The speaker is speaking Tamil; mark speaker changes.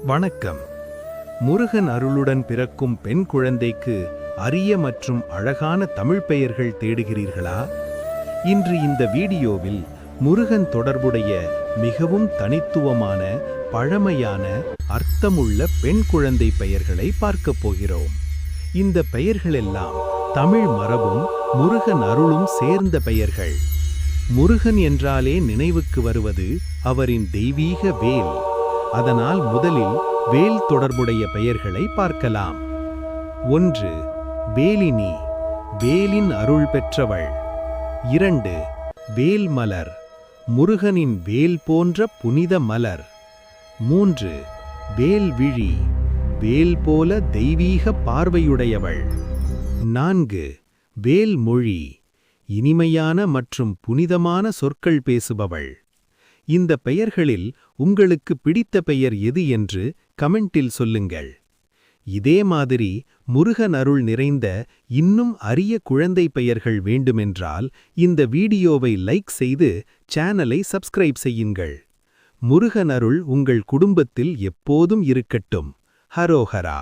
Speaker 1: வணக்கம். முருகன் அருளுடன் பிறக்கும் பெண் குழந்தைக்கு அரிய மற்றும் அழகான தமிழ் பெயர்கள் தேடுகிறீர்களா? இன்று இந்த வீடியோவில் முருகன் தொடர்புடைய மிகவும் தனித்துவமான, பழமையான, அர்த்தமுள்ள பெண் குழந்தை பெயர்களை பார்க்கப் போகிறோம். இந்த பெயர்களெல்லாம் தமிழ் மரபும் முருகன் அருளும் சேர்ந்த பெயர்கள். முருகன் என்றாலே நினைவுக்கு வருவது அவரின் தெய்வீக வேல். அதனால் முதலில் வேல் தொடர்புடைய பெயர்களை பார்க்கலாம். 1. வேலினி, வேலின் அருள் பெற்றவள். 2. வேல்மலர், முருகனின் வேல் போன்ற புனித மலர். 3. வேல்விழி, வேல் போல தெய்வீக பார்வையுடையவள். 4. வேல்மொழி, இனிமையான மற்றும் புனிதமான சொற்கள் பேசுபவள். இந்த பெயர்களில் உங்களுக்கு பிடித்த பெயர் எது என்று கமெண்டில் சொல்லுங்கள். இதே மாதிரி முருகன் அருள் நிறைந்த இன்னும் அரிய குழந்தை பெயர்கள் வேண்டுமென்றால் இந்த வீடியோவை லைக் செய்து சேனலை சப்ஸ்கிரைப் செய்யுங்கள். முருகன் அருள் உங்கள் குடும்பத்தில் எப்போதும் இருக்கட்டும். ஹரோஹரா.